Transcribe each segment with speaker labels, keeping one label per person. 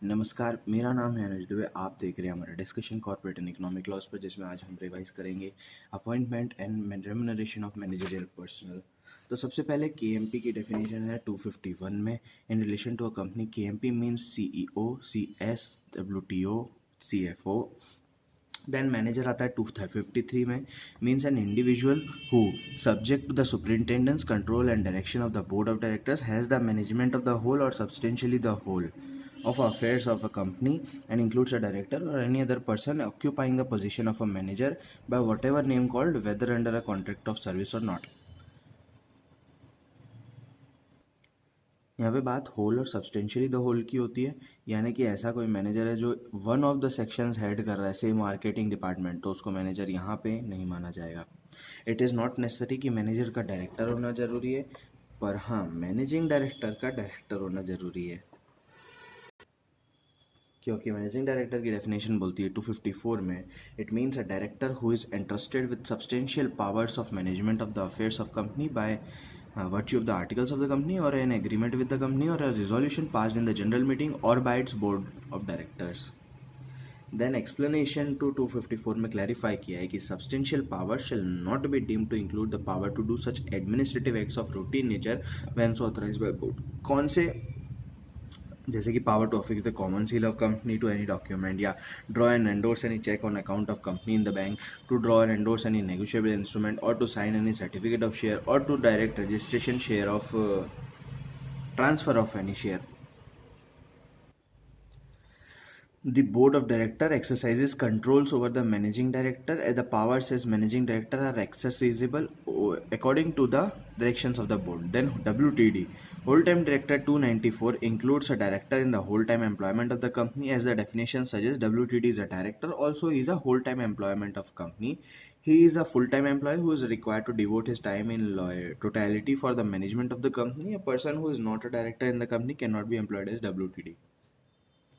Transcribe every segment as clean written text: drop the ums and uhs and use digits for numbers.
Speaker 1: नमस्कार, मेरा नाम है अनुज दुबे। आप देख रहे हैं हमारा discussion corporate and economic laws पर, जिसमें आज हम रिवाइज करेंगे appointment and remuneration of managerial personnel. तो सबसे पहले केएमपी की डेफिनेशन है 251 में। In relation to a company, KMP means CEO, CS, WTO, CFO. Then manager आता है 253 में, means an individual who subject to the superintendence control and direction of the board of directors has the management of the whole और substantially the whole of affairs of a company and includes a director or any other person occupying the position of a manager by whatever name called, whether under a contract of service or not। यहाँ पे बात whole और substantially the whole की होती है, यानी कि ऐसा कोई मैनेजर है जो one of the sections head कर रहा है, से मार्केटिंग डिपार्टमेंट, तो उसको मैनेजर यहाँ पे नहीं माना जाएगा। इट इज़ नॉट नेसेसरी कि मैनेजर का डायरेक्टर होना ज़रूरी है, पर हाँ, मैनेजिंग डायरेक्टर का डायरेक्टर होना ज़रूरी है, क्योंकि मैनेजिंग डायरेक्टर की डेफिनेशन बोलती है 254 में, it means a director who is entrusted with substantial powers of management of the affairs of company by virtue of the articles of the company or an agreement with the company or a resolution passed in the general meeting or by its board of directors। Then explanation to 254 में clarify किया है कि substantial power shall not be deemed to include the power to do such administrative acts of routine nature when so authorized by board। कौन से, जैसे कि power to affix the common seal of company to any document, या draw and endorse any cheque on account of company in the bank, to draw and endorse any negotiable instrument, और to sign any certificate of share, और to direct registration share of transfer of any share. The board of director exercises controls over the managing director, and the powers as managing director are exercisable according to the directions of the board। Then WTD, whole-time director 294, includes a director in the whole-time employment of the company. As the definition suggests, WTD is a director, also he is a whole-time employment of company. He is a full-time employee who is required to devote his time in totality for the management of the company. A person who is not a director in the company cannot be employed as WTD।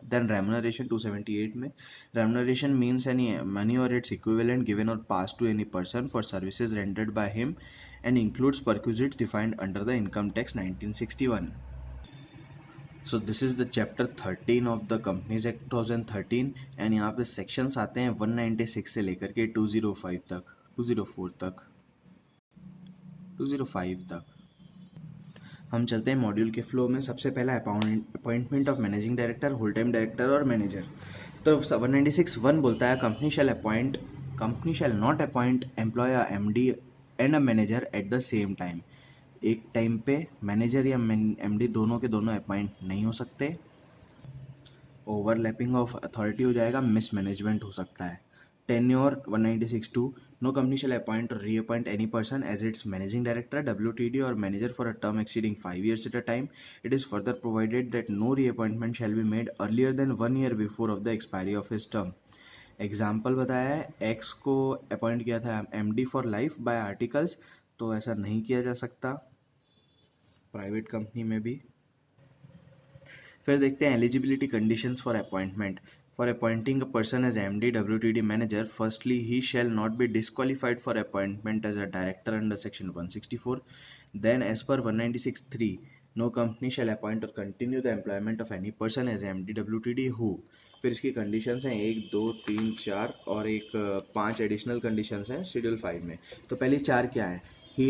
Speaker 1: Then remuneration 278 में, remuneration means any money or its equivalent given or passed to any person for services rendered by him and includes perquisites defined under the Income Tax 1961। So this is the chapter 13 of the Companies Act 2013 and यहाँ पे sections आते हैं 196 से लेकर के 205 तक, 204 तक, 205 तक। हम चलते हैं मॉड्यूल के फ्लो में। सबसे पहला appointment of managing director, whole time director और मैनेजर। तो 196(1) बोलता है company shall not appoint employ MD and a manager at the same time. एक टाइम पे मैनेजर या एमडी दोनों के दोनों अपॉइंट नहीं हो सकते। ओवरलैपिंग ऑफ अथॉरिटी हो जाएगा, मिसमैनेजमेंट हो सकता है। Tenure 196(2), no company shall appoint or reappoint any person as its managing director, WTD or manager for a term exceeding 5 years at a time। It is further provided that no reappointment shall be made earlier than 1 year before of the expiry of his term। Example बताया है, X को appoint किया था MD for life by articles, तो ऐसा नहीं किया जा सकता प्राइवेट कंपनी में भी। फिर देखते हैं eligibility conditions for appointment. For appointing a person as MD, WTD manager, firstly, he shall not be disqualified for appointment as a director under section 164। Then, as per 196(3), no company shall appoint or continue the employment of any person as MD, WTD who। फिर इसकी conditions हैं 1, 2, 3, 4 और एक 5 additional conditions हैं schedule 5 में। तो पहली 4 क्या है? He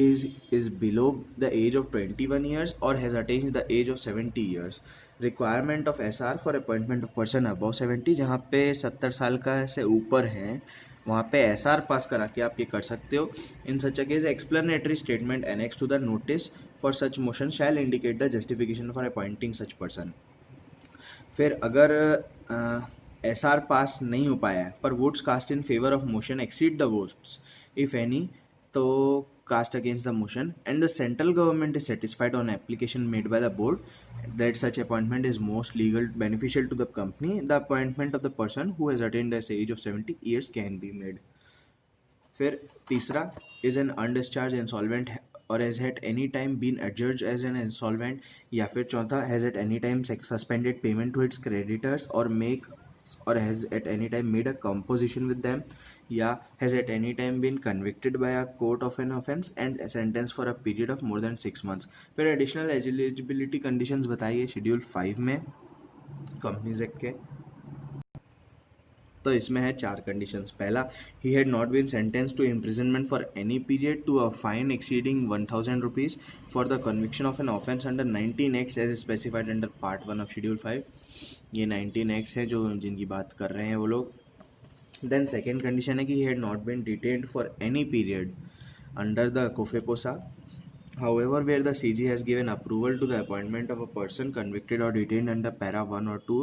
Speaker 1: is below the age of 21 years or has attained the age of 70 years। Requirement of SR for appointment of person above 70, जहाँ पे 70 साल का से ऊपर हैं वहाँ पे SR पास करा के आप ये कर सकते हो। In such a case explanatory statement annex to the notice for such motion shall indicate the justification for appointing such person. फिर अगर SR पास नहीं हो पाया है पर votes cast in favour of motion exceed the votes if any, तो cast against the motion and the central government is satisfied on application made by the board that such appointment is most legal beneficial to the company, the appointment of the person who has attained the age of 70 years can be made। फिर तीसरा, is an undischarged insolvent or has at any time been adjudged as an insolvent, या फिर चौथा, has at any time suspended payment to its creditors or has at any time made a composition with them, या has at any time been convicted by a court of an offence and sentenced for a period of more than 6 months। फिर additional eligibility conditions बताइए schedule 5 में। Companies act के। तो इसमें है 4 conditions. पहला, he had not been sentence to imprisonment for any period to a fine exceeding 1000 rupees for the conviction of an offence under 19 acts as specified under part 1 of schedule 5। ये 19 acts हैं जो जिनकी बात कर रहे हैं वो लोग। देन सेकेंड कंडीशन है कि he had not been detained for any period under the COFEPOSA however where the CG has given approval to the appointment of a person convicted or detained under para 1 or 2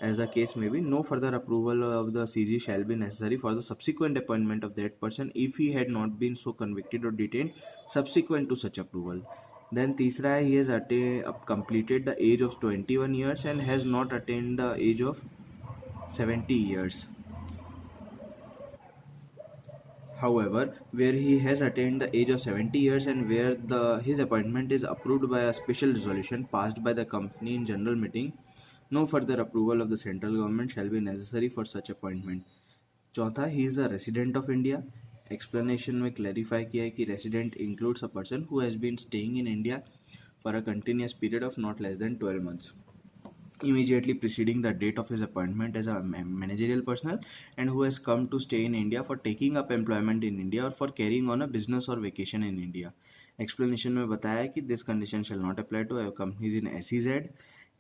Speaker 1: as the case may be, no further approval of the CG shall be necessary for the subsequent appointment of that person if he had not been so convicted or detained subsequent to such approval. Then तीसरा है, he has completed the age of 21 years and has not attained the age of 70 years. However, where he has attained the age of 70 years and where his appointment is approved by a special resolution passed by the company in general meeting, no further approval of the central government shall be necessary for such appointment. चौथा, he is a resident of India. Explanation में clarify किया है कि resident includes a person who has been staying in India for a continuous period of not less than 12 months. Immediately preceding the date of his appointment as a managerial personnel and who has come to stay in India for taking up employment in India or for carrying on a business or vacation in India. Explanation में बताया है कि this condition shall not apply to companies in SEZ.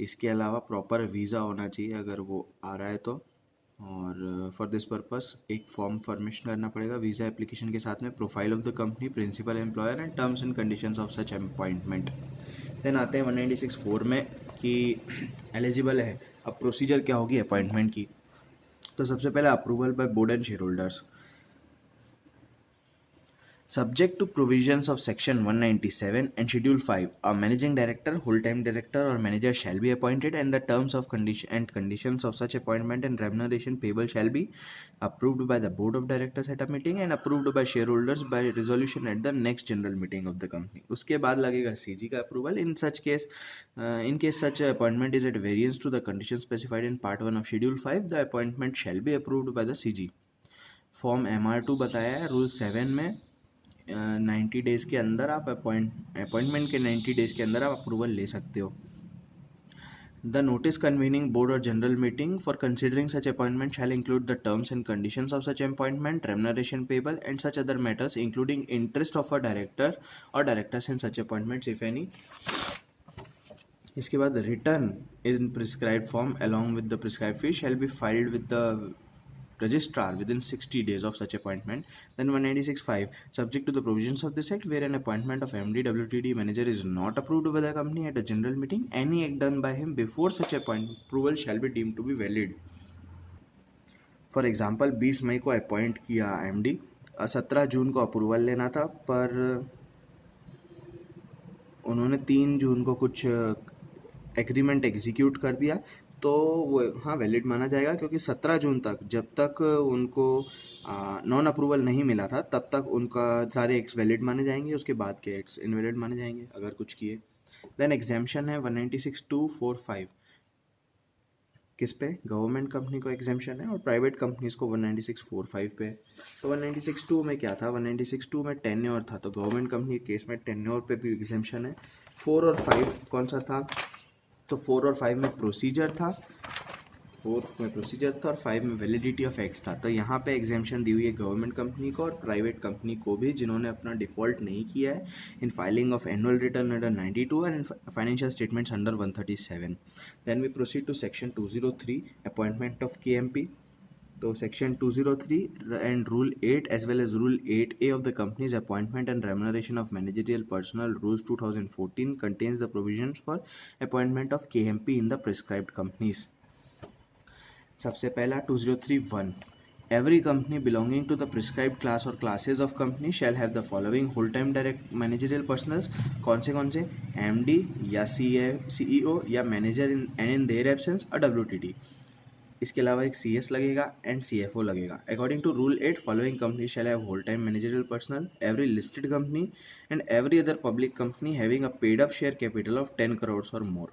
Speaker 1: इसके अलावा proper visa होना चाहिए अगर वो आ रहा है तो, और फॉर दिस पर्पस एक फॉर्म फॉर्मेशन करना पड़ेगा वीज़ा एप्लीकेशन के साथ में, profile of the company, principal employer and terms and conditions of such appointment. Then आते हैं 196(4) में कि एलिजिबल है। अब प्रोसीजर क्या होगी अपॉइंटमेंट की। तो सबसे पहले approval by board and share holders. Subject to provisions of Section 197 and Schedule 5, a managing director, whole-time director or manager shall be appointed and the terms of conditions of such appointment and remuneration payable shall be approved by the board of directors at a meeting and approved by shareholders by resolution at the next general meeting of the company. उसके बाद लगेगा CG का approval. In case such appointment is at variance to the conditions specified in Part 1 of Schedule 5, the appointment shall be approved by the CG. Form MR2 बताया है rule 7 में 90 days के अंदर आप अपॉइंटमेंट के 90 डेज़ के अंदर आप अप्रूवल ले सकते हो। द नोटिस कन्वीनिंग बोर्ड और general meeting for considering such appointment shall include the terms and conditions of such appointment, remuneration payable and such other matters including interest of a director और directors in such appointments if any. इसके बाद return in prescribed form along with the prescribed fee shall be filed with the registrar within 60 days of such appointment. Then 196(5), subject to the provisions of this act, where an appointment of MD WTD manager is not approved by the company at a general meeting, any act done by him before such approval shall be deemed to be valid. For example, 20 मई को appoint किया MD, 17 जून को approval लेना था पर उन्होंने 3 जून को कुछ agreement execute कर दिया तो वो हाँ वैलिड माना जाएगा, क्योंकि 17 जून तक जब तक उनको नॉन अप्रूवल नहीं मिला था तब तक उनका सारे एक्ट्स वैलिड माने जाएंगे, उसके बाद के एक्ट्स इनवैलिड माने जाएंगे अगर कुछ किए। देन एग्जेम्पशन है 196(2)(4)(5). किस पे? गवर्नमेंट कंपनी को एग्जेम्पशन है और प्राइवेट कंपनीज को 196(4)(5) पे। तो 196(2) में क्या था? 196(2) में टेन्योर था, तो गवर्नमेंट कंपनी के केस में टेन्योर पे भी एग्जेम्पशन है। 4 और 5 कौन सा था? तो 4 और 5 में प्रोसीजर था, 4 में प्रोसीजर था और 5 में वैलिडिटी ऑफ एक्ट्स था। तो यहाँ पे एग्जेम्पशन दी हुई है गवर्नमेंट कंपनी को और प्राइवेट कंपनी को भी जिन्होंने अपना डिफ़ॉल्ट नहीं किया है in filing of annual return under 92 and financial statements under 137। Then we proceed to section 203, appointment of KMP। तो section 203 and Rule 8 as well as Rule 8A of the Company's Appointment and Remuneration of Managerial Personnel Rules 2014 contains the provisions for appointment of KMP in the prescribed companies. सबसे पहला 203(1), every company belonging to the prescribed class or classes of company shall have the following whole-time direct managerial personnel। कौन से? MD या CEO या manager and in their absence a WTD। इसके अलावा एक CS लगेगा एंड CFO लगेगा। According to rule 8, following company shall have whole time managerial personnel, every listed company and every other public company having a paid up share capital of 10 crores और more.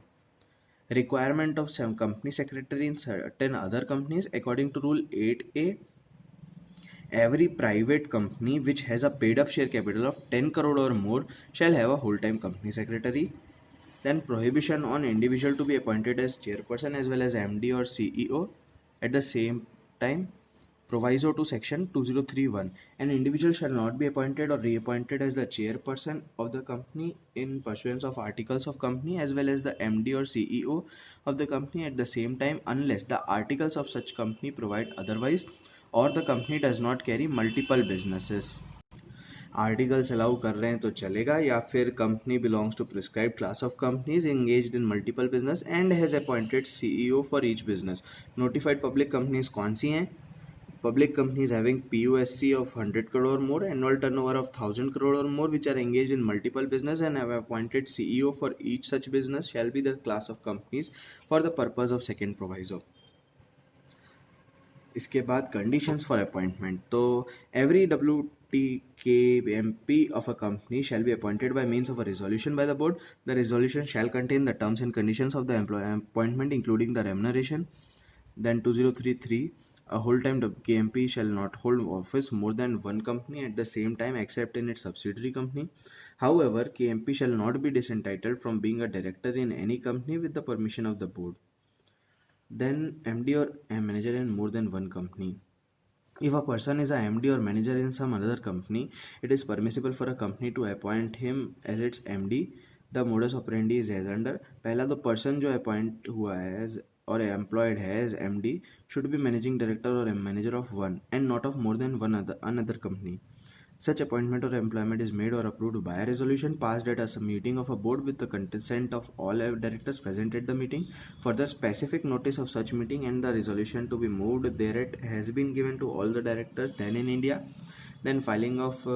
Speaker 1: Requirement of some company secretary in certain other companies according to rule 8A, every private company which has a paid up share capital of 10 crore or more shall have a whole time company secretary। Then prohibition on individual to be appointed as chairperson as well as MD or CEO at the same time. Proviso to section 2031, an individual shall not be appointed or reappointed as the chairperson of the company in pursuance of articles of company as well as the MD or CEO of the company at the same time unless the articles of such company provide otherwise or the company does not carry multiple businesses. Articles allow कर रहे हैं तो चलेगा, या फिर company belongs to prescribe class of companies engaged in multiple business and has appointed CEO for each business. Notified public companies कौन सी हैं? Public companies having PUSC of 100 crore more, annual turnover of 1000 crore or more, which are engaged in multiple business and have appointed CEO for each such business shall be the class of companies for the purpose of second proviso. इसके बाद conditions for appointment. तो every WTKMP of a company shall be appointed by means of a resolution by the board. The resolution shall contain the terms and conditions of the appointment including the remuneration. Then 2033, a whole-time KMP shall not hold office more than one company at the same time except in its subsidiary company. However, KMP shall not be disentitled from being a director in any company with the permission of the board. Then MD or a manager in more than one company. If a person is a MD or manager in some other company, it is permissible for a company to appoint him as its MD. The modus operandi is as under. पहला तो person जो appoint हुआ है as or employed है as MD should be managing director or a manager of one and not of more than one another company. Such appointment or employment is made or approved by a resolution passed at a meeting of a board with the consent of all directors present at the meeting. Further, specific notice of such meeting and the resolution to be moved thereat has been given to all the directors then in India. Then filing of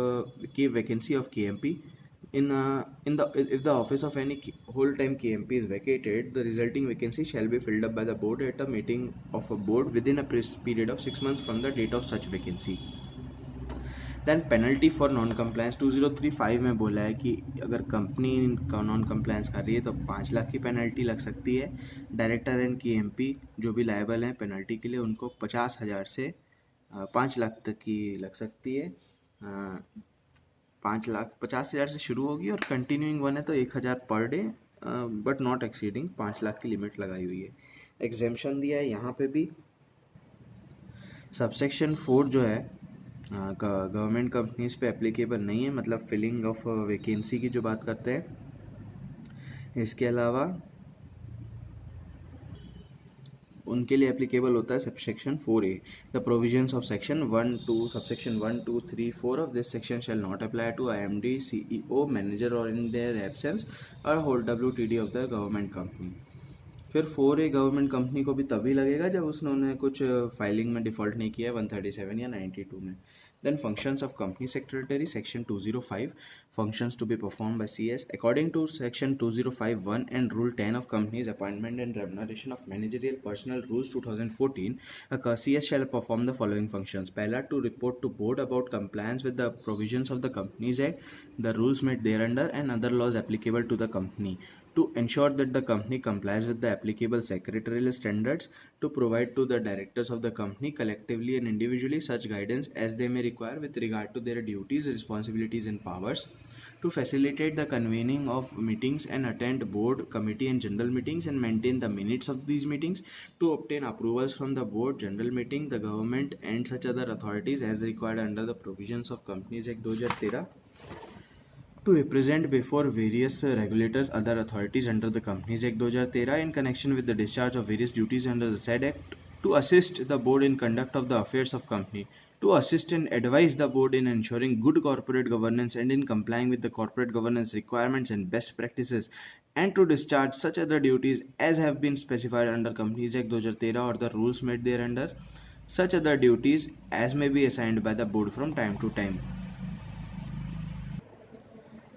Speaker 1: vacancy of KMP. If the office of any whole-time KMP is vacated, the resulting vacancy shall be filled up by the board at a meeting of a board within a period of 6 months from the date of such vacancy. Then penalty for non compliance 2035 में बोला है कि अगर company का non compliance कर रही है तो 5 लाख की पेनल्टी लग सकती है. डायरेक्टर एंड KMP जो भी लायबल हैं पेनल्टी के लिए उनको 50,000 से 5 लाख तक की लग सकती है. 50,000 से शुरू होगी और कंटिन्यूइंग वन है तो 1,000 per day but not exceeding 5 lakh की लिमिट लगाई हुई है. एग्जेम्पशन दिया है यहाँ पे भी. सबसेक्शन 4 जो है गवर्नमेंट कंपनीज पे एप्लीकेबल नहीं है, मतलब फिलिंग ऑफ वैकेंसी की जो बात करते हैं. इसके अलावा उनके लिए एप्लीकेबल होता है subsection 4A. The provisions of section 1, 2 subsection 1, 2, 3, 4 of this section shall not apply to IMD, CEO, manager or in their absence or hold WTD of the government company. फिर 4A गवर्नमेंट कंपनी को भी तभी लगेगा जब उसने कुछ filing में default नहीं किया है 137 या 92 में. Then functions of company secretary, section 205, functions to be performed by CS. According to section 205(1) and rule 10 of companies appointment and remuneration of managerial personnel rules 2014, a CS shall perform the following functions. पहला, to report to board about compliance with the provisions of the Companies Act, the rules made thereunder and other laws applicable to the company. To ensure that the company complies with the applicable secretarial standards, to provide to the directors of the company collectively and individually such guidance as they may require with regard to their duties, responsibilities and powers, to facilitate the convening of meetings and attend board, committee and general meetings and maintain the minutes of these meetings, to obtain approvals from the board, general meeting, the government and such other authorities as required under the provisions of Companies Act 2013, to represent before various regulators, other authorities under the Companies Act 2013 in connection with the discharge of various duties under the said act, to assist the board in conduct of the affairs of company, to assist and advise the board in ensuring good corporate governance and in complying with the corporate governance requirements and best practices, and to discharge such other duties as have been specified under Companies Act 2013 or the rules made thereunder, such other duties as may be assigned by the board from time to time.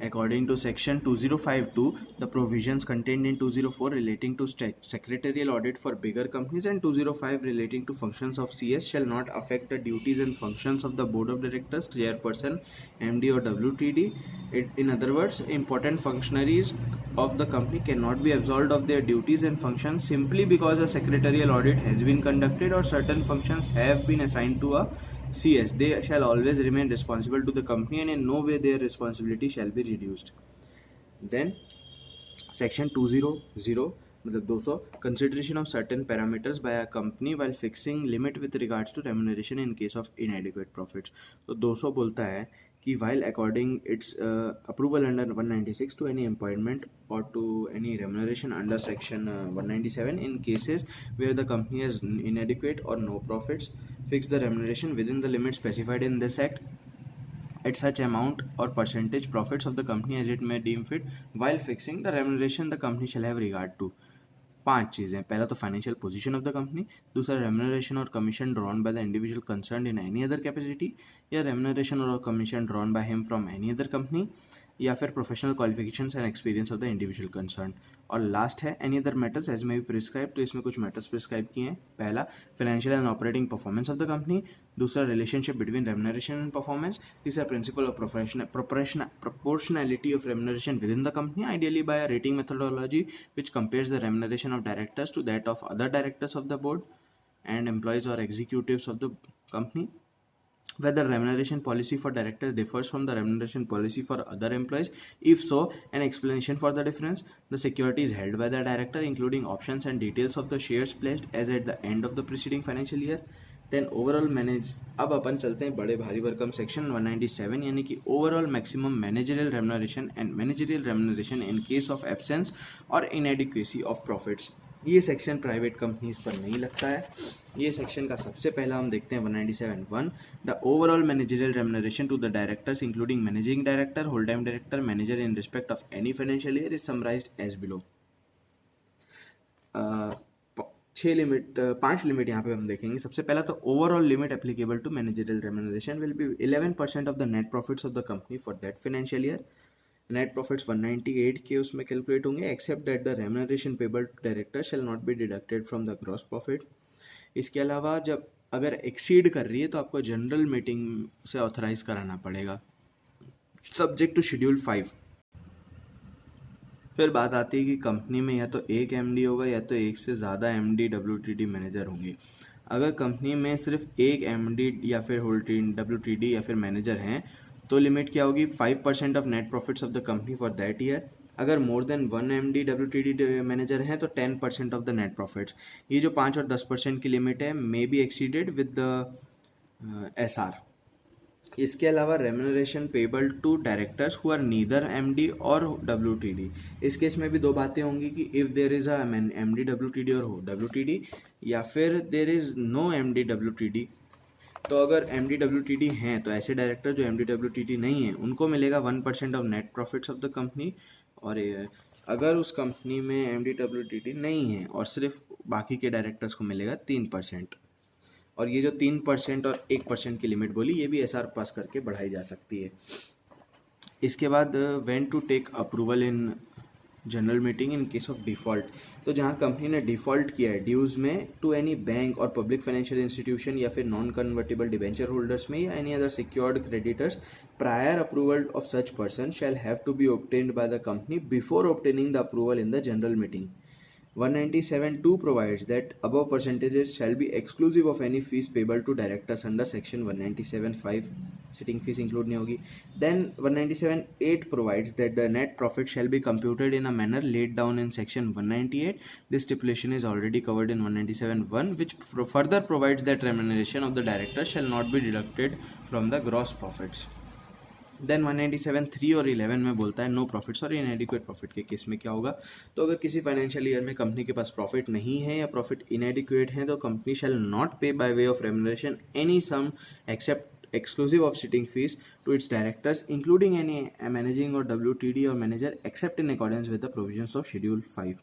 Speaker 1: According to section 2052, the provisions contained in 204 relating to secretarial audit for bigger companies and 205 relating to functions of CS shall not affect the duties and functions of the board of directors, chairperson, MD or WTD. In other words, important functionaries of the company cannot be absolved of their duties and functions simply because a secretarial audit has been conducted or certain functions have been assigned to a CS. They shall always remain responsible to the company and in no way their responsibility shall be reduced. Then section 200 मतलब 200 consideration of certain parameters by a company while fixing limit with regards to remuneration in case of inadequate profits. तो 200 बोलता है कि while according its approval under 196 to any appointment or to any remuneration under section 197 in cases where the company has inadequate or no profits, fix the remuneration within the limits specified in this act at such amount or percentage profits of the company as it may deem fit. While fixing the remuneration, the company shall have regard to 5 चीज़ें। पहला तो financial position of the company, दूसरा remuneration और commission drawn by the individual concern in any other capacity, या remuneration और commission drawn by him from any other company, या फिर professional qualifications and experience of the individual concern. और last है any other matters as में भी prescribe. तो इसमें कुछ मैटर्स प्रिस्क्राइब किए हैं। पहला financial and operating performance of the company, दूसरा relationship between remuneration and performance, तीसरा principle of proportionality of remuneration within the company, ideally by a rating methodology which compares the remuneration of directors to that of other directors of the board and employees or executives of the company. Whether remuneration policy for directors differs from the remuneration policy for other employees. If so, an explanation for the difference. The securities held by the director, including options and details of the shares pledged as at the end of the preceding financial year. Then overall manage. अब अपन चलते हैं बड़े भारी भरकम section 197 यानी कि overall maximum managerial remuneration and managerial remuneration in case of absence और इनएडिक्वेसी ऑफ प्रॉफिट्स। ये सेक्शन प्राइवेट कंपनीज पर नहीं लगता है। ये सेक्शन का सबसे पहला हम देखते हैं 197(1). The overall managerial remuneration to the directors including managing director, whole time director, manager in respect of any financial year is summarized as below. 5 limit यहाँ पे हम देखेंगे। सबसे पहला तो overall limit applicable to managerial remuneration will be 11% of the net profits of the company for that financial year. Net profits 198 के उसमें calculate होंगे, except that the remuneration payable to director shall not be deducted from the gross profit. इसके अलावा जब अगर exceed कर रही है तो आपको जनरल मीटिंग से ऑथराइज कराना पड़ेगा, सब्जेक्ट टू शेड्यूल 5। फिर बात आती है कि कंपनी में या तो एक एमडी होगा या तो एक से ज़्यादा एमडी डब्ल्यूटीडी मैनेजर होंगे। अगर कंपनी में सिर्फ एक एमडी या फिर होल टीम डब्ल्यूटीडी या फिर मैनेजर हैं तो लिमिट क्या होगी? 5% of net profits of the company for that year. अगर more than 1 MD WTD manager हैं तो 10% ऑफ द नेट प्रॉफिट्स। ये जो 5 और 10% की लिमिट है may be exceeded with the SR. इसके अलावा remuneration payable to directors who are neither MD or WTD. इस केस में भी दो बातें होंगी कि if there is a MD WTD or WTD, या फिर there is no MD WTD. तो अगर एमडी डब्ल्यूटीडी हैं तो ऐसे डायरेक्टर जो एमडी डब्ल्यूटीडी नहीं है उनको मिलेगा 1% of net profits of the company. और अगर उस कंपनी में एमडी डब्ल्यूटीडी नहीं है और सिर्फ बाकी के डायरेक्टर्स को मिलेगा 3%। और ये जो 3% और 1% की लिमिट बोली ये भी एसआर पास करके बढ़ाई जा सकती है। इसके बाद when to take approval in general meeting in case of default. तो जहाँ कंपनी ने डिफ़ॉल्ट किया है ड्यूज़ में to any bank or public financial institution या फिर नॉन कन्वर्टेबल डिबेंचर होल्डर्स में या any other secured creditors, prior approval of such person shall have to be obtained by the company before obtaining the approval in the general meeting. 197(2) provides that above percentages shall be exclusive of any fees payable to directors under section 197(5). Sitting fees include नहीं होगी। Then 197(8) provides that the net profit shall be computed in a manner laid down in section 198. This stipulation is already covered in 197(1), which further provides that remuneration of the director shall not be deducted from the gross profits. Then 197(3) और 11 में बोलता है no profits और inadequate profit के case में क्या होगा। तो अगर किसी फाइनेंशियल ईयर में कंपनी के पास प्रॉफिट नहीं है या प्रॉफिट इनएडिक्वेट है तो company shall not pay by way of remuneration any sum except exclusive of sitting fees to its directors including any managing or WTD or manager except in accordance with the provisions of Schedule 5.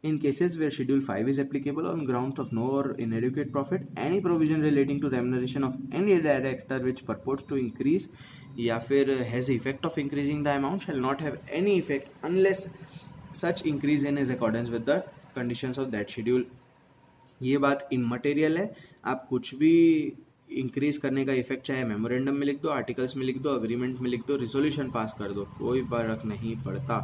Speaker 1: In cases where Schedule 5 is applicable on grounds of no or inadequate profit, any provision relating to remuneration of any director which purports to increase या फिर has the effect of increasing the amount shall not have any effect unless such increase in is accordance with the conditions of that schedule. ये बात immaterial है, आप कुछ भी increase करने का इफेक्ट चाहे मेमोरेंडम में लिख दो, आर्टिकल्स में लिख दो, अग्रीमेंट में लिख दो, रिजोल्यूशन पास कर दो, कोई फर्क नहीं पड़ता।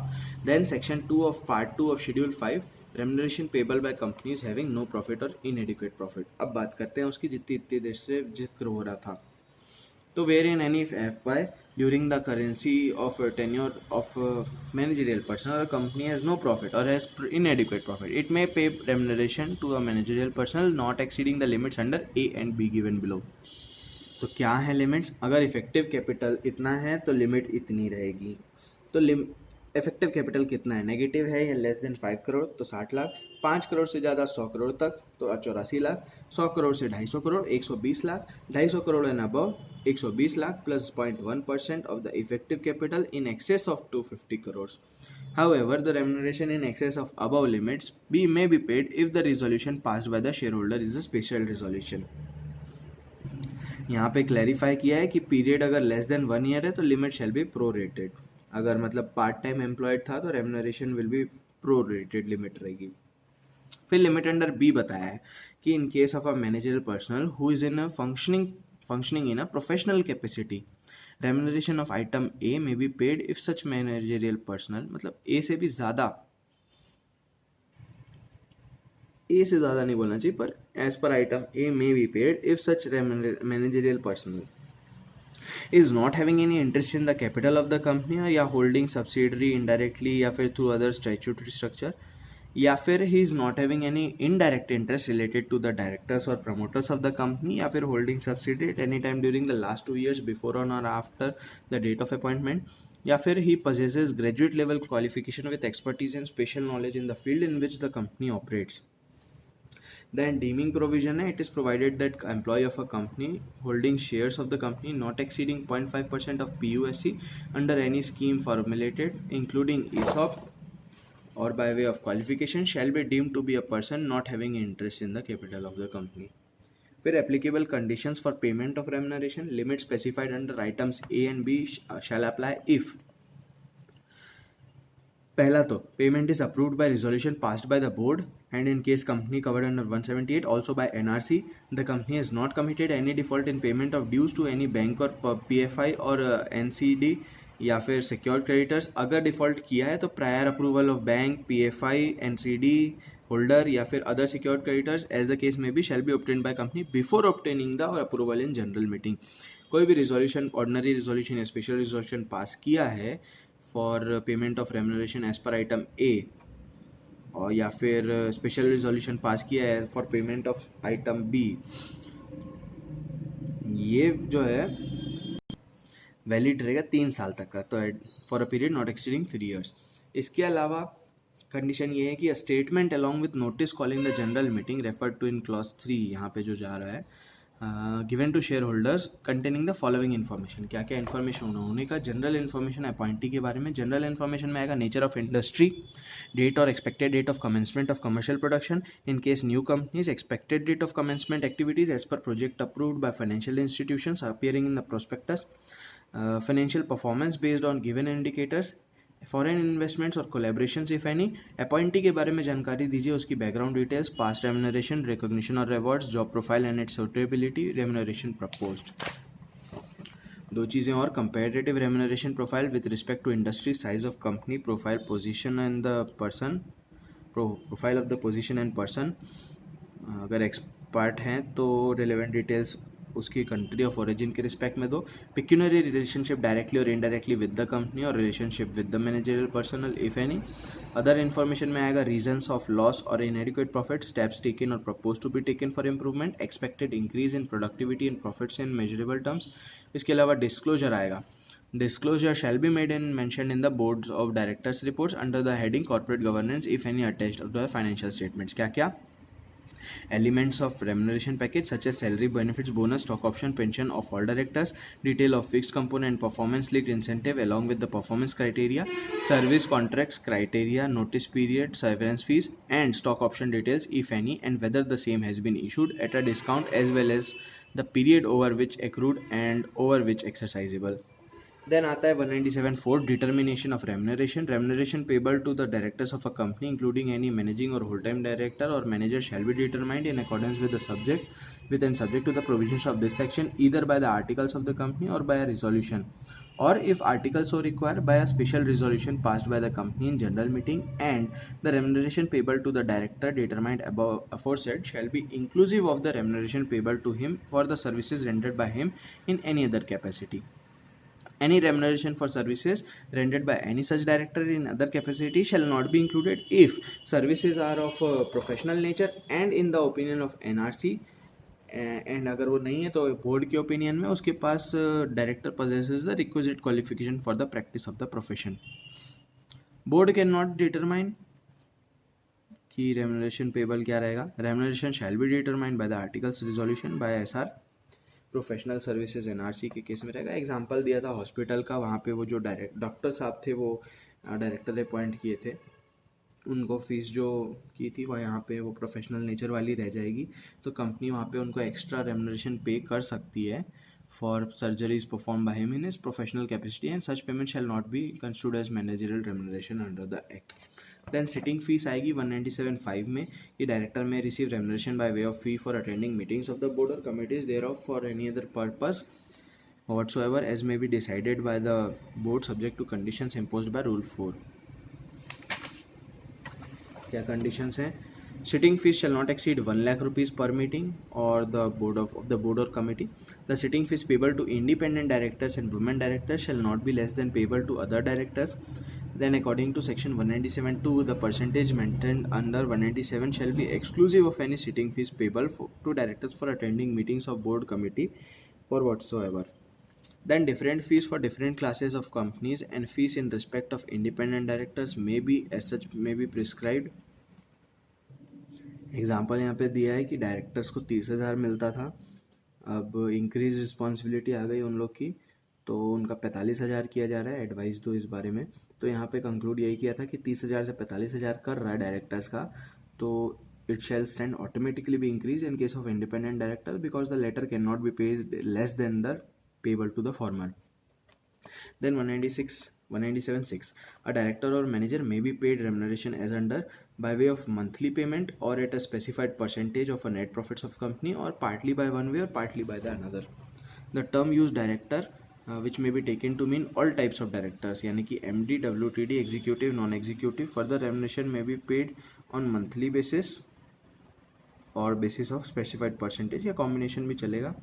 Speaker 1: Then section 2 of part 2 of schedule 5, remuneration payable by companies having no profit or inadequate profit. अब बात करते हैं उसकी जितनी इतनी देर से जिक्र हो रहा था। तो where in any FY during the currency of tenure of managerial personnel, the company has no profit or has inadequate profit, it may pay remuneration to a managerial personnel not exceeding the limits under A and B given below. तो क्या है limits? अगर effective capital इतना है तो limit इतनी रहेगी. तो इफेक्टिव कैपिटल कितना है? नेगेटिव है या लेस देन 5 करोड़ तो 60 लाख, 5 करोड़ से ज़्यादा 100 करोड़ तक तो 84 लाख, 100 करोड़ से 250 crore 120 lakh, 250 crore and above 120 lakh plus 0.1% of the effective capital in excess of 250 crore. However, the remuneration in excess of above limits may be paid if the resolution passed by the shareholder is a special resolution. यहाँ पे clarify किया है कि period अगर less than 1 year है तो limit shall be prorated. अगर मतलब पार्ट टाइम एम्प्लॉयड था तो remuneration will B prorated limit रहेगी. फिर लिमिट अंडर बी बताया है कि इन case of a managerial personal who is in a functioning in a professional capacity, remuneration of item A may be paid if such managerial personal, मतलब ए से भी ज़्यादा, ए से ज़्यादा नहीं बोलना चाहिए पर as per item A may be paid if such managerial personnel is not having any interest in the capital of the company या holding subsidiary indirectly या फिर through other statutory structure, या फिर he is not having any indirect interest related to the directors or promoters of the company या फिर holding subsidiary at any time during the last 2 years before or after the date of appointment, या फिर he possesses graduate level qualification with expertise and special knowledge in the field in which the company operates. Then deeming provision है, it is provided that employee of a company holding shares of the company not exceeding 0.5% of PUSC under any scheme formulated including ESOP or by way of qualification shall be deemed to be a person not having interest in the capital of the company. फिर applicable conditions for payment of remuneration, limit specified under items A and B shall apply if पहला तो payment is approved by resolution passed by the board and in case company covered under 178 also by NRC the company has not committed any default in payment of dues to any bank or PFI or NCD या फिर secured creditors. अगर default किया है तो prior approval of bank, PFI, NCD holder या फिर other secured creditors as the case may be shall be obtained by company before obtaining the approval in general meeting. कोई भी रिजोल्यूशन, ऑर्डिनरी रिजोल्यूशन या special resolution pass किया है for payment of remuneration as per item A और या फिर special resolution pass किया है for payment of item B, ये जो है वैलिड रहेगा 3 साल तक का, तो for a period not exceeding 3 years. इसके अलावा कंडीशन ये है कि a statement along with notice calling the general meeting referred to in clause 3 यहाँ पे जो जा रहा है given to shareholders containing the following information. क्या क्या इन्फॉर्मेशन होने का? जनरल इन्फॉर्मेशन अपॉइंटी के बारे में. जनरल इन्फॉर्मेशन में आएगा नेचर ऑफ इंडस्ट्री, डेट और expected date of commencement of commercial production in case new companies, expected date of commencement activities as per project approved by financial institutions appearing in the prospectus, financial performance based on given indicators, foreign investments और collaborations if any. Appointee के बारे में जानकारी दीजिए, उसकी background details, past remuneration, recognition और rewards, job profile and its suitability, remuneration proposed. 2 चीज़ें और, comparative remuneration profile with respect to industry, size of company, profile position and the person, profile of the position and person. अगर expert हैं तो relevant details उसकी country of origin के respect में दो. Pecuniary relationship directly or indirectly with the company or relationship with the managerial personnel if any. Other information में आएगा reasons of loss or inadequate profit, steps taken or propose to be taken for improvement, expected increase in productivity and profits in measurable terms. इसके अलावा disclosure आएगा. Disclosure shall be made and mentioned in the boards of directors reports under the heading corporate governance if any attached to the financial statements. क्या क्या? Elements of remuneration package such as salary, benefits, bonus, stock option, pension of all directors, detail of fixed component performance linked incentive along with the performance criteria, service contracts criteria, notice period, severance fees and stock option details if any, and whether the same has been issued at a discount as well as the period over which accrued and over which exercisable. Then आता है 197(4) determination of remuneration. Remuneration payable to the directors of a company including any managing और whole time director और manager shall be determined in accordance with the subject with and subject to the provisions of this section either by the articles of the company और by a resolution or if articles so require by a special resolution passed by the company in general meeting, and the remuneration payable to the director determined above aforesaid shall be inclusive of the remuneration payable to him for the services rendered by him in any other capacity. Any remuneration for services rendered by any such director in other capacity shall not be included if services are of professional nature and in the opinion of NRC, and अगर वो नहीं है तो board के opinion में उसके पास director possesses the requisite qualification for the practice of the profession. Board can not determine कि remuneration payable क्या रहेगा. Remuneration shall be determined by the articles resolution by SR. Professional services NRC के case में रहेगा. Example दिया था hospital का, वहाँ पे वो जो डॉक्टर साहब थे वो डायरेक्टर अपॉइंट किए थे, उनको फीस जो की थी वह यहाँ पे वो प्रोफेशनल नेचर वाली रह जाएगी, तो कंपनी वहाँ पे उनको एक्स्ट्रा रेमुनरेशन पे कर सकती है for surgeries perform by him in his professional capacity, and such payment shall not be considered as managerial remuneration under the act. Then sitting fees आएगी 197(5) में कि director may receive remuneration by way of fee for attending meetings of the board और committees there of for any other purpose whatsoever as may be decided by the board subject to conditions imposed by Rule 4. क्या conditions हैं? Sitting fees shall not exceed 1 lakh rupees per meeting or the board or committee. The sitting fees payable to independent directors and women directors shall not be less than payable to other directors. Then according to section 197(2), the percentage maintained under 197 shall be exclusive of any sitting fees payable to directors for attending meetings of board committee for whatsoever. Then different fees for different classes of companies and fees in respect of independent directors may be as such may be prescribed. Example यहाँ पे दिया है कि directors को 30,000 मिलता था, अब increase responsibility आ गई उन लोग की तो उनका 45,000 किया जा रहा है. एडवाइस दो इस बारे में. तो यहाँ पे कंक्लूड यही किया था कि 30,000 से 45,000 कर रहा है डायरेक्टर्स का, तो it shall stand automatically be increased in case of independent director because the latter cannot be paid less than the payable to the former. Then 197(6), a director or manager may be paid remuneration as under by way of monthly payment or at a specified percentage of a net profits of company or partly by one way or partly by the another. The term used director which may be taken to mean all types of directors, यानी कि MD, WTD, executive, non-executive. Further remuneration may be paid on monthly basis और basis of specified percentage या combination भी चलेगा.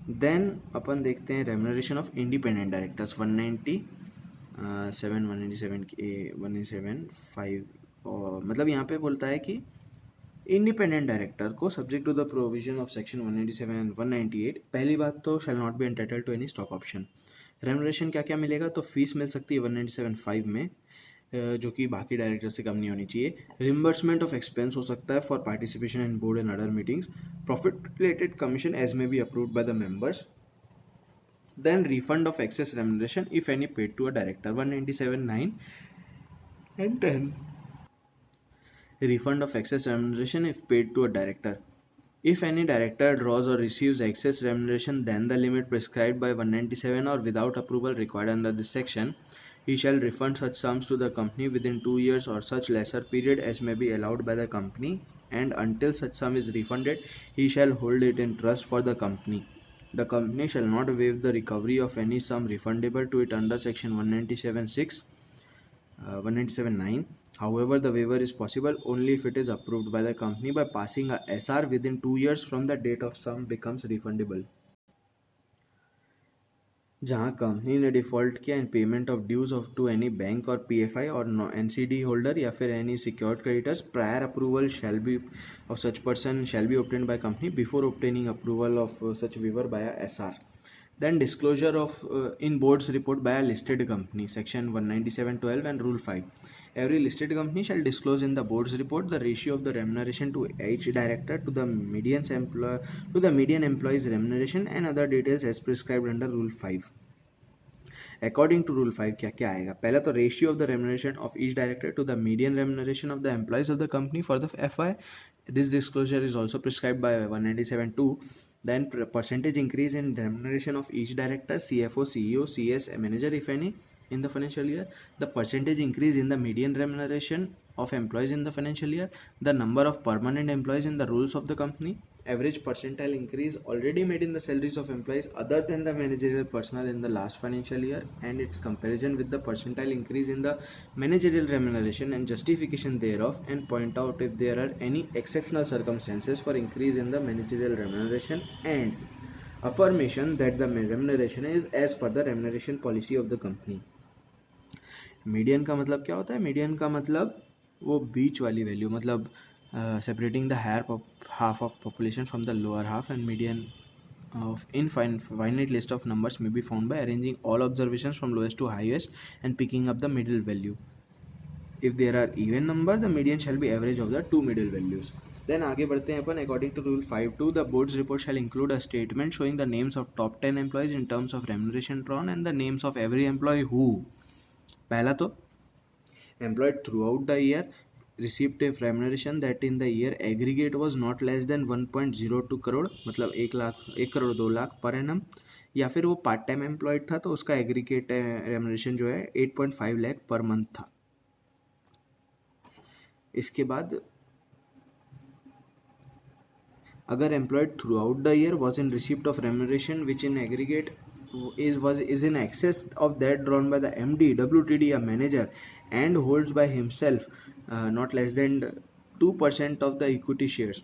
Speaker 1: Then अपन देखते हैं remuneration of independent directors 197(5) और मतलब यहाँ पे बोलता है कि इंडिपेंडेंट डायरेक्टर को subject to the provision of section 197 and 198, पहली बात तो shall not be entitled to any stock option. Remuneration क्या क्या मिलेगा, तो फीस मिल सकती है 197(5) में जो कि बाकी डायरेक्टर से कम नहीं होनी चाहिए. रिम्बर्समेंट ऑफ एक्सपेंस हो सकता है for participation in board and other meetings. Profit related commission as may be approved by the members. Then refund of excess remuneration if any paid to a director 197(9) and 10. Refund of excess remuneration if paid to a director. If any director draws or receives excess remuneration than the limit prescribed by 197 or without approval required under this section, he shall refund such sums to the company within 2 years or such lesser period as may be allowed by the company, and until such sum is refunded, he shall hold it in trust for the company. The company shall not waive the recovery of any sum refundable to it under section 197(6), 197(9). However, the waiver is possible only if it is approved by the company by passing a SR within 2 years from the date of sum becomes refundable. जहाँ company ने default किया in payment of dues of to any bank or PFI or NCD holder या फिर any secured creditors, prior approval shall be of such person shall be obtained by company before obtaining approval of such waiver by a SR. Then disclosure of in board's report by a listed company, section 197(12) and Rule 5. Every listed company shall disclose in the board's report the ratio of the remuneration to each director to the median employee's remuneration and other details as prescribed under Rule 5. According to Rule 5 क्या क्या आएगा? पहला तो ratio of the remuneration of each director to the median remuneration of the employees of the company for the FY. This disclosure is also prescribed by 197(2). Then percentage increase in remuneration of each director, CFO, CEO, CS, manager if any in the financial year. The percentage increase in the median remuneration of employees in the financial year. The number of permanent employees in the rules of the company. average percentile increase already made in the salaries of employees other than the managerial personnel in the last financial year, and its comparison with the percentile increase in the managerial remuneration and justification thereof, and point out if there are any exceptional circumstances for increase in the managerial remuneration, and affirmation that the remuneration is as per the remuneration policy of the company. Median का मतलब क्या होता है? Median का मतलब वो बीच वाली value, मतलब separating the higher half of population from the lower half, and median of infinite list of numbers may be found by arranging all observations from lowest to highest and picking up the middle value. If there are even number, the median shall be average of the two middle values. Then आगे बढ़ते हैं अपन. According to rule 5.2, the board's report shall include a statement showing the names of top 10 employees in terms of remuneration drawn and the names of every employee who, पहला तो employed throughout the year received a remuneration that in the year aggregate was not less than 1.02 crore, मतलब 1 crore 2 lakh per annum, या फिर वो part time employed था तो उसका aggregate remuneration जो है 8.5 लाख पर मंथ था. इसके बाद अगर employed through out the year was in receipt of remuneration which in aggregate is in excess of that drawn by the MD, WTD or manager, and holds by himself not less than 2% of the equity shares,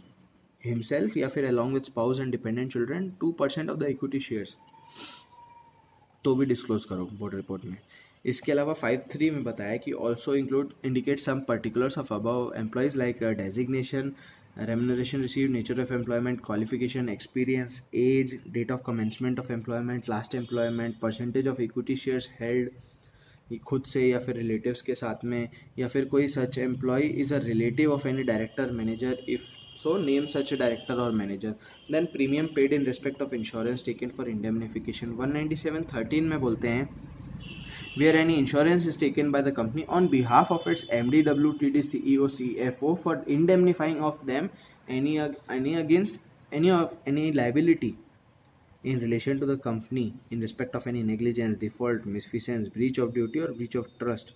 Speaker 1: himself या फिर along with spouse and dependent children 2% of the equity shares, तो भी disclose करो board report में. इसके अलावा 5.3 में बताया कि also include indicate some particulars of above employees like designation, remuneration received, nature of employment, qualification, experience, age, date of commencement of employment, last employment, percentage of equity shares held खुद से या फिर रिलेटिव्स के साथ में, या फिर कोई such employ is a relative of any director manager, if so name such director और manager. Then premium paid in respect of insurance taken for indemnification. 197(13) में बोलते हैं where any insurance is taken by the company on behalf of its MD, WTD, CEO, CFO for indemnifying of them any against any liability in relation to the company in respect of any negligence, default, misfeasance, breach of duty or breach of trust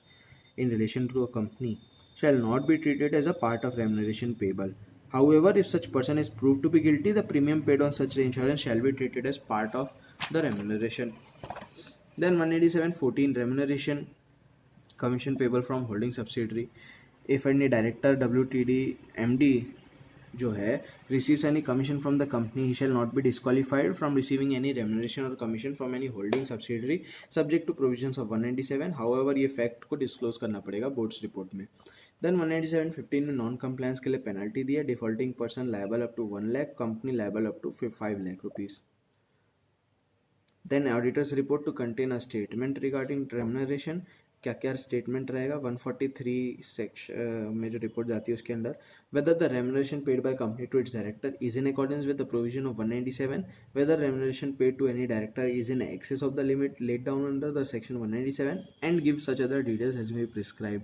Speaker 1: in relation to a company shall not be treated as a part of remuneration payable. However, if such person is proved to be guilty, the premium paid on such insurance shall be treated as part of the remuneration. Then 187(14) remuneration commission payable from holding subsidiary. If any director, WTD, MD जो है receives any commission from the company, he shall not be disqualified from receiving any remuneration or commission from any holding subsidiary subject to provisions of 197. However, ये fact को disclose करना पड़ेगा boards report में. Then 197(15) में non compliance के लिए penalty दिया. Defaulting person liable up to 1 lakh, company liable up to 5 lakh rupees. Then auditors report to contain a statement regarding remuneration. क्या क्या स्टेटमेंट रहेगा? 143 सेक्शन में जो रिपोर्ट जाती है उसके अंदर, whether the remuneration paid by company to its director is in accordance with the provision of 197, whether remuneration paid to any director is in excess of the limit laid down under the section 197 and give such other details as may be prescribe.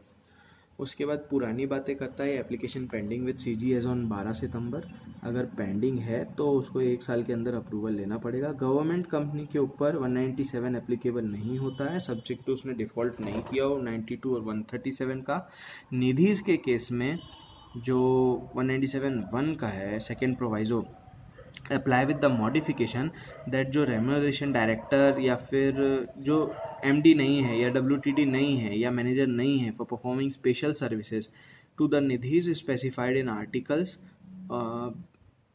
Speaker 1: उसके बाद पुरानी बातें करता है. Application pending with CG as on 12 सितंबर. अगर pending है तो उसको 1 साल के अंदर अप्रूवल लेना पड़ेगा. गवर्नमेंट कंपनी के ऊपर 197 एप्लीकेबल नहीं होता है, सब्जेक्ट टू उसने डिफ़ॉल्ट नहीं किया हो 92 और 137 का. निधीज के केस में जो 197(1) का है second proviso apply with the modification that जो रेमुनरेशन डायरेक्टर या फिर जो MD नहीं है या WTD नहीं है या मैनेजर नहीं है for performing special services to the nidhis specified in articles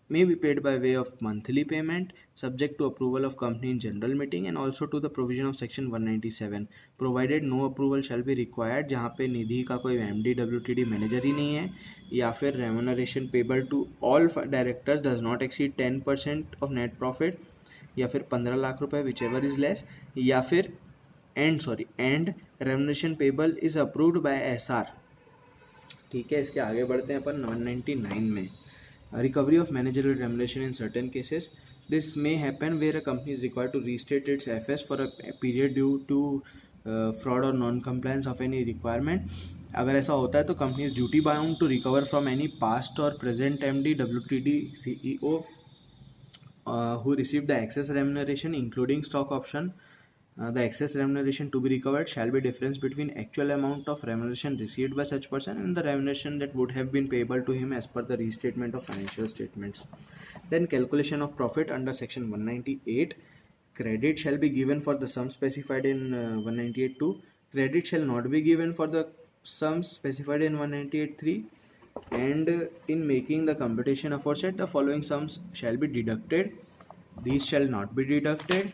Speaker 1: may be paid by way of monthly payment subject to approval of company in general meeting and also to the provision of section 197 provided no approval shall be required. जहाँ पे निधि का कोई MD, WTD manager ही नहीं है, या फिर remuneration payable to all directors does not exceed 10% of net profit, या फिर 15 लाख रुपए whichever is less, या फिर and remuneration payable is approved by SR. ठीक है, इसके आगे बढ़ते हैं अपन 199 में. Recovery of managerial remuneration in certain cases. This may happen where a company is required to restate its FS for a period due to fraud or non-compliance of any requirement. अगर ऐसा होता है तो company is duty bound to recover from any past or present MD, WTD, CEO who received the excess remuneration including stock option The excess remuneration to be recovered shall be difference between actual amount of remuneration received by such person and the remuneration that would have been payable to him as per the restatement of financial statements. Then calculation of profit under section 198. Credit shall be given for the sum specified in 198.2. Credit shall not be given for the sums specified in 198.3. And in making the computation aforesaid, the following sums shall be deducted. These shall not be deducted.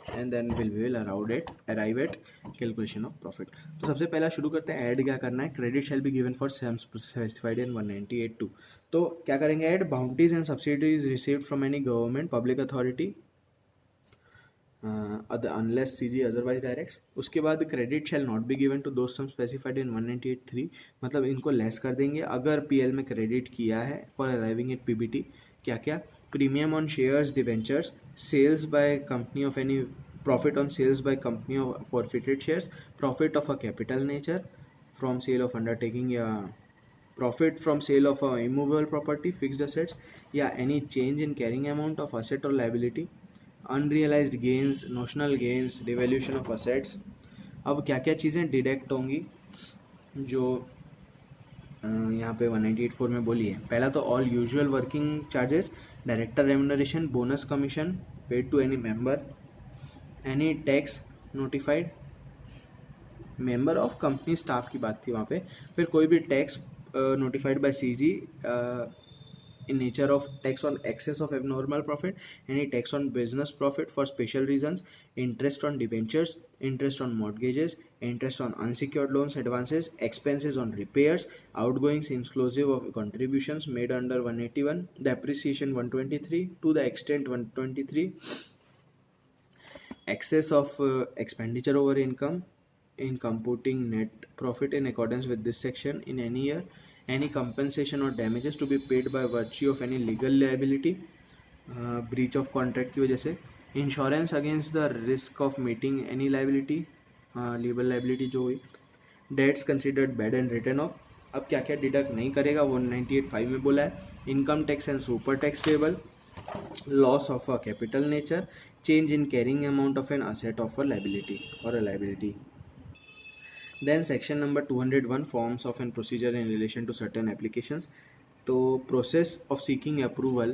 Speaker 1: And then will arrive at calculation of profit. तो सबसे पहला शुरू करते हैं add क्या करना है. Credit shall be given for sums specified in 198.2. तो क्या करेंगे add bounties and subsidies received from any government public authority unless CG otherwise directs. उसके बाद credit shall not be given to दो सम स्पेसिफाइड इन 198.3. मतलब इनको less कर देंगे अगर पीएल में क्रेडिट किया है फॉर अराइविंग एट पीबीटी. क्या क्या? Premium on shares debentures, sales by company of any, profit on sales by company of forfeited shares, profit of a capital nature from sale of undertaking या profit from sale of a immovable property fixed assets या any change in carrying amount of asset और liability, unrealised gains, notional gains, devaluation of assets. अब क्या क्या चीज़ें deduct होंगी जो यहाँ पे 198.4 में बोली है. पहला तो all usual working charges, director remuneration, bonus commission paid to any member, any tax notified member of company staff की बात थी वहाँ पे. फिर कोई भी tax notified by CG in nature of tax on excess of abnormal profit, any tax on business profit for special reasons, interest on debentures, interest on mortgages, interest on unsecured loans advances, expenses on repairs, outgoings inclusive of contributions made under 181, depreciation 123 to the extent 123, excess of expenditure over income in computing net profit in accordance with this section in any year, any compensation or damages to be paid by virtue of any legal liability, breach of contract की वजह से, insurance against the risk of meeting any liability, legal liability जो हुई, debts considered bad and written off. अब क्या क्या deduct नहीं करेगा वो 198.5 में बोला है. Income tax and super tax payable, loss of a capital nature, change in carrying amount of an asset of a liability or a liability. Then section number 201 forms of and procedure in relation to certain applications. तो process of seeking approval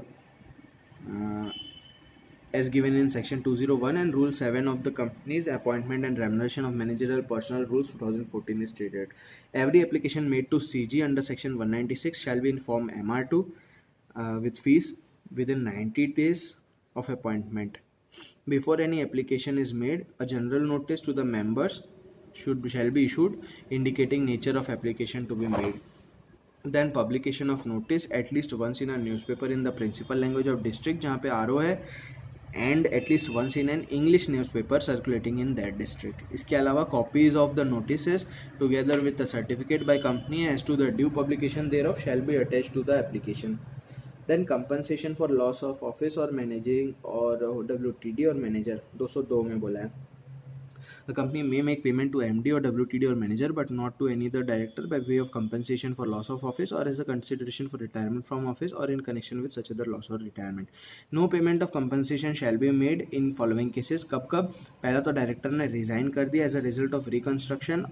Speaker 1: as given in section 201 and rule 7 of the company's appointment and remuneration of managerial personnel rules 2014 is stated. Every application made to CG under section 196 shall be in form MR2 with fees within 90 days of appointment. Before any application is made, a general notice to the members shall be issued indicating nature of application to be made. Then publication of notice at least once in a newspaper in the principal language of district जहाँ पे RO है, and at least once in an English newspaper circulating in that district. इसके अलावा copies of the notices together with the certificate by company as to the due publication thereof shall be attached to the application. Then compensation for loss of office or managing or WTD or manager 202 में बोला है. The company may make payment to MD or WTD or manager but not to any other director by way of compensation for loss of office or as a consideration for retirement from office or in connection with such other loss or retirement. No payment of compensation shall be made in following cases. कब कब? पहला तो director ने resign कर दिया as a result of reconstruction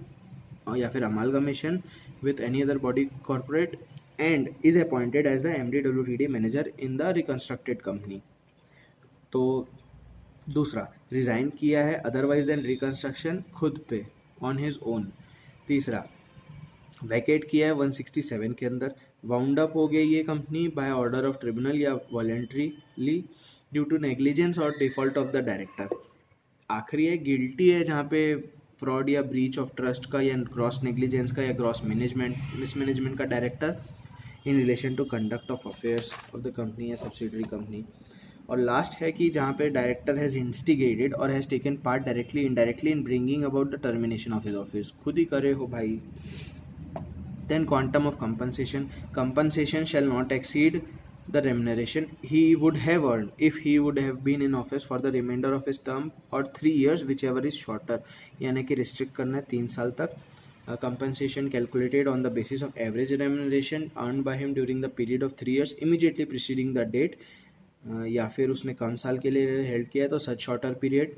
Speaker 1: या फिर amalgamation with any other body corporate and is appointed as the MD WTD manager in the reconstructed company. तो दूसरा, रिज़ाइन किया है अदरवाइज देन रिकंस्ट्रक्शन खुद पे ऑन हिज ओन. तीसरा, वैकेट किया है 167 के अंदर. वाउंड अप हो गई ये company by order of tribunal या वॉलेंट्रीली ड्यू टू नेग्लिजेंस और डिफॉल्ट ऑफ द डायरेक्टर. आखिरी है गिल्टी है जहाँ पे फ्रॉड या ब्रीच ऑफ ट्रस्ट का या ग्रॉस नेग्लिजेंस का या ग्रॉस मैनेजमेंट मिसमैनेजमेंट का director in relation to conduct of affairs of the company या सब्सिडरी कंपनी. और लास्ट है कि जहाँ पे director has instigated or has taken part directly indirectly in bringing about the termination of his office. खुद ही करे हो भाई. Then quantum of compensation shall not exceed the remuneration he would have earned if he would have been in office for the remainder of his term or 3 years whichever is shorter. यानी कि restrict करना है 3 साल तक. Compensation calculated on the basis of average remuneration earned by him during the period of 3 years immediately preceding the date. या फिर उसने कम साल के लिए हेल्ड किया है तो such shorter period.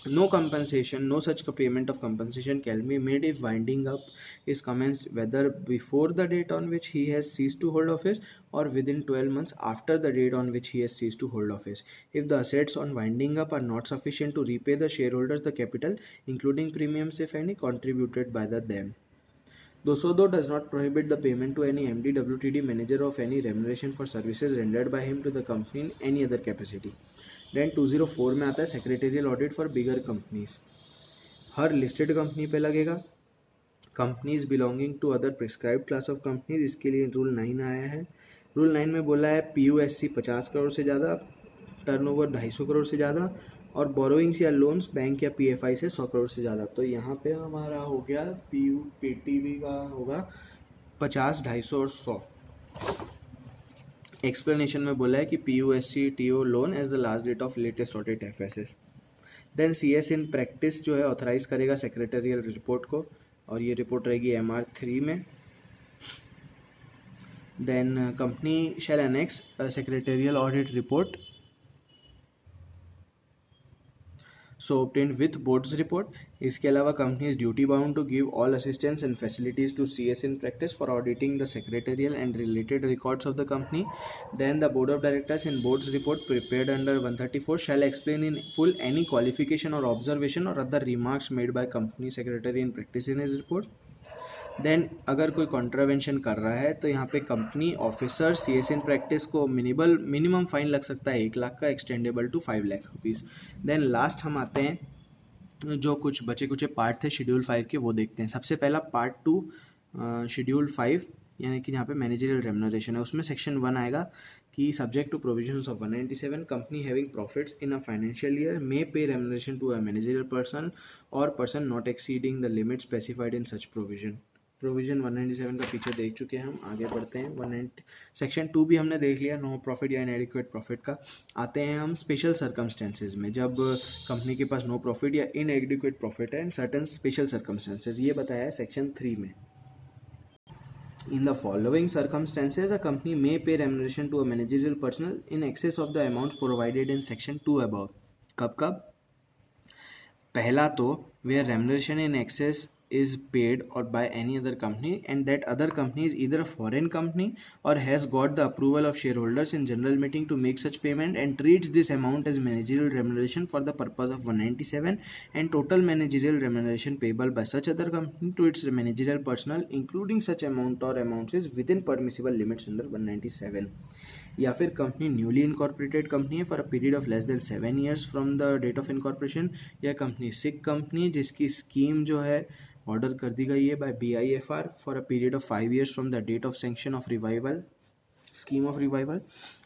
Speaker 1: No compensation, no such payment of compensation can be made if winding up is commenced whether before the date on which he has ceased to hold office or within 12 months after the date on which he has ceased to hold office. If the assets on winding up are not sufficient to repay the shareholders the capital, including premiums if any, contributed by them. 202 does not prohibit the payment to any MD WTD manager of any remuneration for services rendered by him to the company in any other capacity. Then 204 में आता है secretarial audit for bigger companies. हर listed company पे लगेगा. Companies belonging to other prescribed class of companies, इसके लिए rule 9 आया है. रूल 9 में बोला है PUSC 50 करोड़ से ज़्यादा, टर्नओवर 250 करोड़ से ज़्यादा और बोरोइंग्स या लोन्स बैंक या PFI से 100 करोड़ से ज़्यादा. तो यहाँ पे हमारा हो गया PTV का होगा 50, 250 और 100. एक्सप्लेनेशन में बोला है कि PUSC TO loan as the last date of latest audit FSS. Then CS in practice जो है ऑथराइज करेगा सेक्रेटरियल रिपोर्ट को और ये रिपोर्ट रहेगी MR3 में. Then company shall annex secretarial audit report so obtained with board's report. इसके अलावा company is duty bound to give all assistance and facilities to CS in practice for auditing the secretarial and related records of the company. Then the board of directors in board's report prepared under 134 shall explain in full any qualification or observation or other remarks made by company secretary in practice in his report. Then अगर कोई contravention कर रहा है तो यहाँ पे company officer CS इन practice को minimum fine लग सकता है 1 लाख का, extendable to 5 lakh rupees. Then last हम आते हैं जो कुछ बचे कुछ पार्ट थे शेड्यूल 5 के, वो देखते हैं. सबसे पहला पार्ट 2 शेड्यूल 5 यानी कि यहाँ पे मैनेजरियल रेम्यूनरेशन है. उसमें सेक्शन 1 आएगा कि subject to provisions of 197 company having profits in a financial year may pay remuneration to a managerial person और person not exceeding the limit specified in such provision. Provision 197 का पीछे देख चुके हैं हम, आगे बढ़ते हैं. 190 सेक्शन 2 भी हमने देख लिया, नो प्रॉफिट या इनएडिक्वेट प्रॉफिट का. आते हैं हम स्पेशल सर्कमस्टेंसेज में, जब कंपनी के पास नो प्रॉफिट या इनएडिक्वेट प्रॉफिट है एंड सर्टन स्पेशल सर्कमस्टेंसेज, ये बताया है सेक्शन 3 में. In the following circumstances, a company may pay remuneration to a managerial personnel in excess of the amounts provided in section 2 above. कब? पहला तो where remuneration in excess is paid or by any other company and that other company is either a foreign company or has got the approval of shareholders in general meeting to make such payment and treats this amount as managerial remuneration for the purpose of 197 and total managerial remuneration payable by such other company to its managerial personnel including such amount or amounts is within permissible limits under 197. या फिर company newly incorporated company है for a period of less than 7 years from the date of incorporation, या company sick company जिसकी scheme जो है order कर दी गई है by BIFR for a period of 5 years from the date of sanction of revival scheme of revival,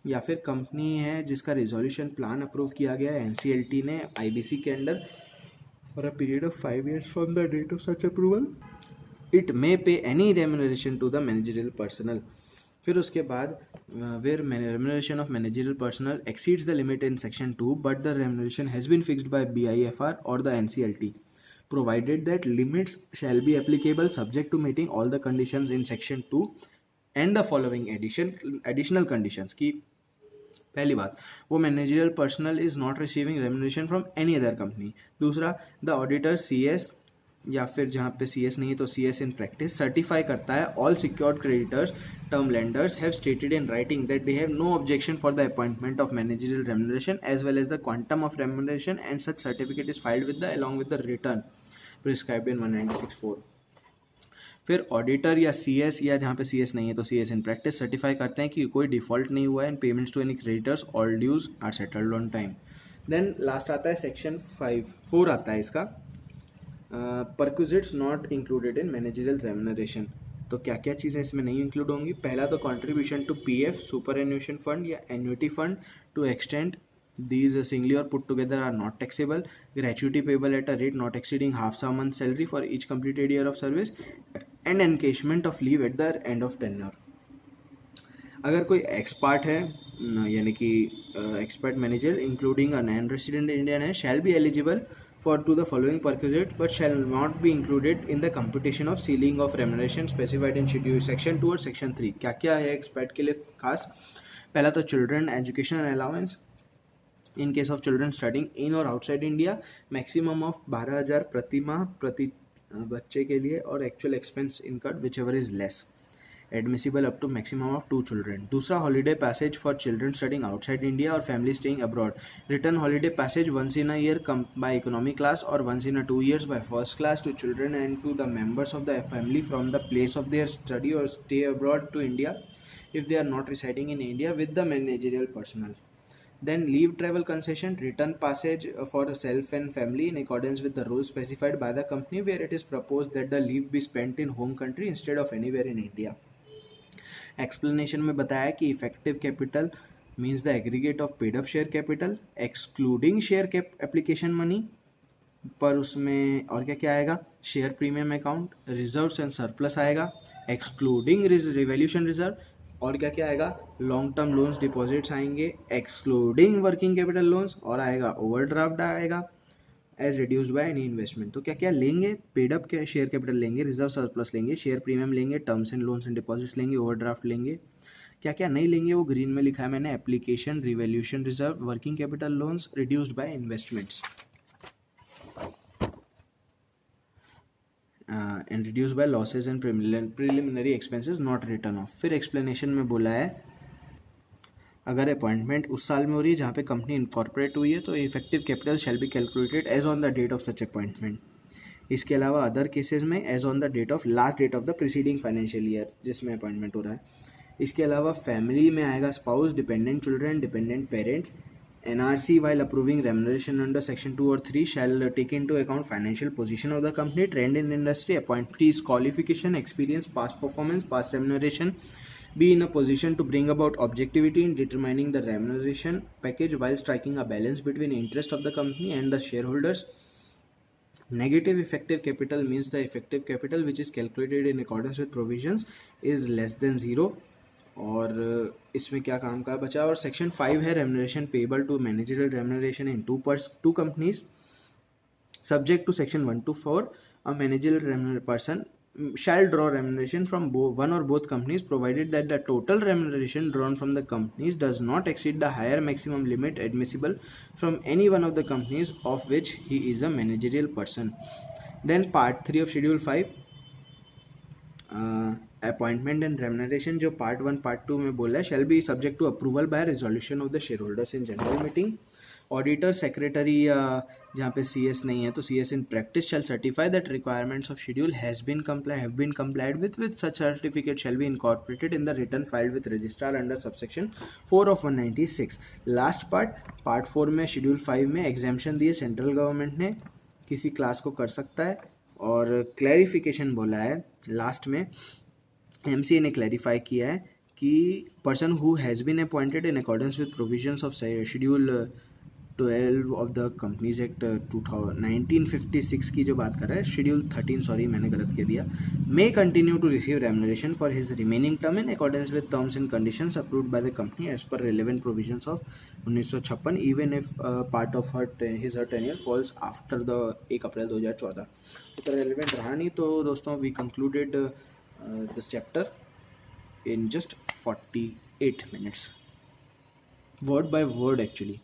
Speaker 1: या फिर कंपनी है जिसका रिजोल्यूशन प्लान अप्रूव किया गया है NCLT ने IBC के under for a period of 5 years from the date of such approval, it may pay any remuneration to the managerial personnel. फिर उसके बाद where remuneration of managerial personnel exceeds the limit in section 2 but the remuneration has been fixed by BIFR और the NCLT provided that limits shall be applicable subject to meeting all the conditions in section 2 and the following additional conditions. की पहली बात, वो managerial personal is not receiving remuneration from any other company. दूसरा, the auditor CS या फिर जहाँ पे CS नहीं है तो CS इन प्रैक्टिस सर्टिफाई करता है all secured creditors term lenders have stated in writing that they have no objection for the appointment of managerial remuneration as well as the quantum of remuneration and such certificate is filed with the along with the return prescribed in 196(4). फिर auditor या CS या जहाँ पे CS नहीं है तो CS in practice certify करते हैं कि कोई डिफॉल्ट नहीं हुआ है and payments to any creditors all dues are settled on time. Then last आता है सेक्शन 4 आता है इसका, perquisites not included in managerial remuneration. तो क्या क्या चीज़ें इसमें नहीं इंक्लूड होंगी? पहला तो contribution to PF superannuation fund या annuity fund to extend these singly or put together are not taxable. Gratuity payable at a rate not exceeding half a month's salary for each completed year of service and encashment of leave at the end of tenure. अगर कोई expert है यानी कि expert manager including a non resident Indian है shall be eligible for to the following perquisite but shall not be included in the computation of ceiling of remuneration specified in schedule section 2 और section 3. क्या क्या है expert के लिए खास? पहला तो children education allowance, in case of children studying in और आउटसाइड इंडिया मैक्सिमम ऑफ 12,000 प्रति माह प्रति बच्चे के लिए, और actual expense incurred whichever is less, admissible up to maximum of 2 children. दूसरा, holiday passage for children studying outside India और family staying abroad, return holiday passage once in a year by economy class और once in a 2 years by first class to children and to the members of the family from the place of their study और stay abroad to India if they are not residing in India with the managerial personnel. Then leave travel concession, return passage for self and family in accordance with the rules specified by the company where it is proposed that the leave be spent in home country instead of anywhere in India. Explanation में बताया कि effective capital means the aggregate of paid up share capital excluding share cap application money, पर उसमें और क्या क्या आएगा, share premium account, reserves and surplus आएगा, एक्सक्लूडिंग रिवैल्यूएशन रिजर्व, और क्या क्या आएगा, लॉन्ग टर्म लोन्स डिपॉजिट्स आएंगे एक्सक्लूडिंग वर्किंग कैपिटल लोन्स, और आएगा ओवरड्राफ्ट आएगा as reduced by any investment. तो क्या क्या लेंगे, पेड अप के शेयर कैपिटल लेंगे, रिजर्व सरप्लस लेंगे, शेयर प्रीमियम लेंगे, terms and loans and deposits लेंगे, ओवरड्राफ्ट लेंगे। क्या क्या नहीं लेंगे वो ग्रीन में लिखा है मैंने, application, revaluation reserve, working capital loans, reduced by investments and reduce by losses and preliminary expenses not return of. फिर एक्सप्लेनेशन में बोला है अगर अपॉइंटमेंट उस साल में हो रही है जहाँ पे कंपनी इनकॉर्पोरेट हुई है तो effective capital shall be calculated as on the date of such appointment. इसके अलावा अदर केसेस में as on the date of last date of the preceding financial year जिसमें अपॉइंटमेंट हो रहा है। इसके अलावा फैमिली में आएगा spouse, dependent children, dependent parents. NRC while approving remuneration under section 2 or 3 shall take into account financial position of the company, trend in industry, appointees qualification, experience, past performance, past remuneration, be in a position to bring about objectivity in determining the remuneration package while striking a balance between interest of the company and the shareholders. Negative effective capital means the effective capital which is calculated in accordance with provisions is less than 0, और इसमें क्या काम का बचा। और section 5 है remuneration payable to managerial remuneration in two companies subject to section 1 to 4 a managerial person shall draw remuneration from one or both companies provided that the total remuneration drawn from the companies does not exceed the higher maximum limit admissible from any one of the companies of which he is a managerial person. Then part 3 of schedule 5 appointment and remuneration जो part 1 part 2 में बोला है shall be subject to approval by resolution of the share holders in general meeting. Auditor secretary जहाँ पे CS नहीं है तो CS in practice shall certify that requirements of schedule have been complied with such certificate shall be incorporated in the return filed with registrar under subsection 4 of 196। Last part 4 में schedule 5 में exemption दिए central government ने किसी class को कर सकता है, और क्लैरिफिकेशन बोला है लास्ट में MCA ने क्लैरिफाई किया है कि person who has been appointed in accordance with provisions of schedule 12 of the companies act 1956 की जो बात कर रहा है, शेड्यूल 13 सॉरी मैंने गलत कह दिया, may continue to receive remuneration for his remaining term in accordance with terms and conditions approved by the company as per relevant provisions of 1956 even if part of his tenure falls after the 1 April 2014। तो relevant रहा नहीं तो दोस्तों we concluded this chapter in just 48 minutes, word by word actually।